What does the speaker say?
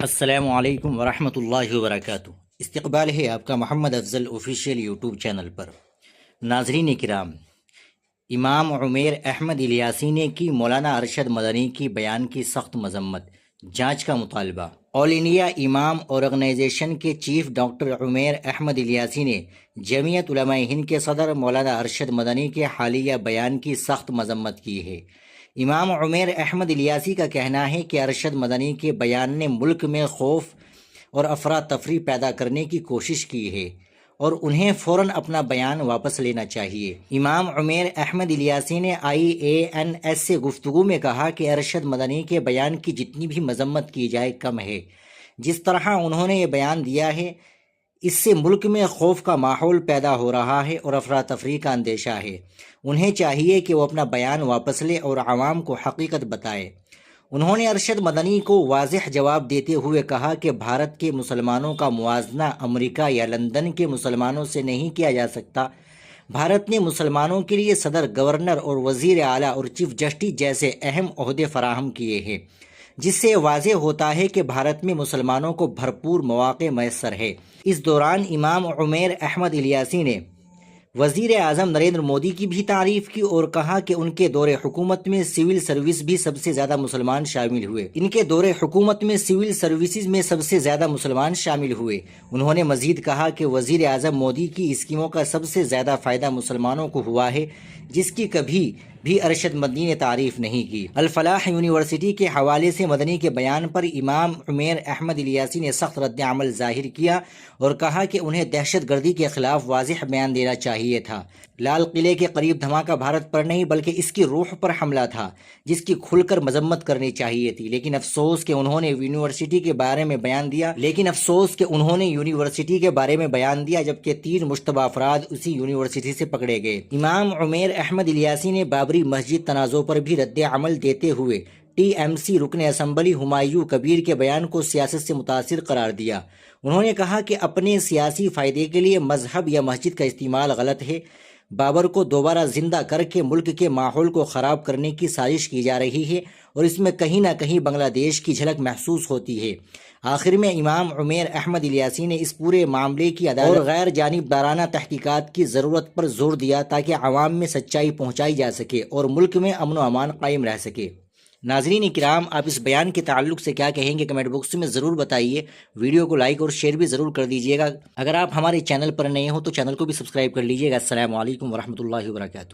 السلام علیکم ورحمۃ اللہ وبرکاتہ۔ استقبال ہے آپ کا محمد افضل آفیشیل یوٹیوب چینل پر۔ ناظرین کرام، امام عمیر احمد الیاسی نے کی مولانا ارشد مدنی کی بیان کی سخت مذمت، جانچ کا مطالبہ۔ آل انڈیا امام آرگنائزیشن کے چیف ڈاکٹر عمیر احمد الیاسی نے جمعیت علماء ہند کے صدر مولانا ارشد مدنی کے حالیہ بیان کی سخت مذمت کی ہے۔ امام عمیر احمد الیاسی کا کہنا ہے کہ ارشد مدنی کے بیان نے ملک میں خوف اور افراتفری پیدا کرنے کی کوشش کی ہے اور انہیں فوراً اپنا بیان واپس لینا چاہیے۔ امام عمیر احمد الیاسی نے IANS سے گفتگو میں کہا کہ ارشد مدنی کے بیان کی جتنی بھی مذمت کی جائے کم ہے۔ جس طرح انہوں نے یہ بیان دیا ہے، اس سے ملک میں خوف کا ماحول پیدا ہو رہا ہے اور افراتفری کا اندیشہ ہے۔ انہیں چاہیے کہ وہ اپنا بیان واپس لے اور عوام کو حقیقت بتائے۔ انہوں نے ارشد مدنی کو واضح جواب دیتے ہوئے کہا کہ بھارت کے مسلمانوں کا موازنہ امریکہ یا لندن کے مسلمانوں سے نہیں کیا جا سکتا۔ بھارت نے مسلمانوں کے لیے صدر، گورنر اور وزیر اعلیٰ اور چیف جسٹس جیسے اہم عہدے فراہم کیے ہیں، جس سے واضح ہوتا ہے کہ بھارت میں مسلمانوں کو بھرپور مواقع میسر ہے۔ اس دوران امام عمیر احمد الیاسی نے وزیر اعظم نریندر مودی کی بھی تعریف کی اور کہا کہ ان کے دور حکومت میں سول سروس بھی سب سے زیادہ مسلمان شامل ہوئے۔ انہوں نے مزید کہا کہ وزیر اعظم مودی کی اسکیموں کا سب سے زیادہ فائدہ مسلمانوں کو ہوا ہے، جس کی کبھی بھی ارشد مدنی نے تعریف نہیں کی۔ الفلاح یونیورسٹی کے حوالے سے مدنی کے بیان پر امام عمیر احمد الیاسی نے سخت رد عمل ظاہر کیا اور کہا کہ انہیں دہشت گردی کے خلاف واضح بیان دینا چاہیے تھا۔ لال قلعے کے قریب دھماکہ بھارت پر نہیں بلکہ اس کی روح پر حملہ تھا، جس کی کھل کر مذمت کرنی چاہیے تھی، لیکن افسوس کہ انہوں نے یونیورسٹی کے بارے میں بیان دیا جبکہ 3 مشتبہ افراد اسی یونیورسٹی سے پکڑے گئے۔ امام عمیر احمد الیاسی نے بابری مسجد تنازع پر بھی رد عمل دیتے ہوئے TMC رکن اسمبلی ہمایوں کبیر کے بیان کو سیاست سے متاثر قرار دیا۔ انہوں نے کہا کہ اپنے سیاسی فائدے کے لیے مذہب یا مسجد کا استعمال غلط ہے۔ بابر کو دوبارہ زندہ کر کے ملک کے ماحول کو خراب کرنے کی سازش کی جا رہی ہے اور اس میں کہیں نہ کہیں بنگلہ دیش کی جھلک محسوس ہوتی ہے۔ آخر میں امام عمیر احمد الیاسی نے اس پورے معاملے کی عدالت اور غیر جانبدارانہ تحقیقات کی ضرورت پر زور دیا تاکہ عوام میں سچائی پہنچائی جا سکے اور ملک میں امن و امان قائم رہ سکے۔ ناظرین کرام، آپ اس بیان کے تعلق سے کیا کہیں گے؟ کمنٹ باکس میں ضرور بتائیے۔ ویڈیو کو لائک اور شیئر بھی ضرور کر دیجیے گا۔ اگر آپ ہمارے چینل پر نئے ہو تو چینل کو بھی سبسکرائب کر لیجیے گا۔ السلام علیکم ورحمۃ اللہ وبرکاتہ۔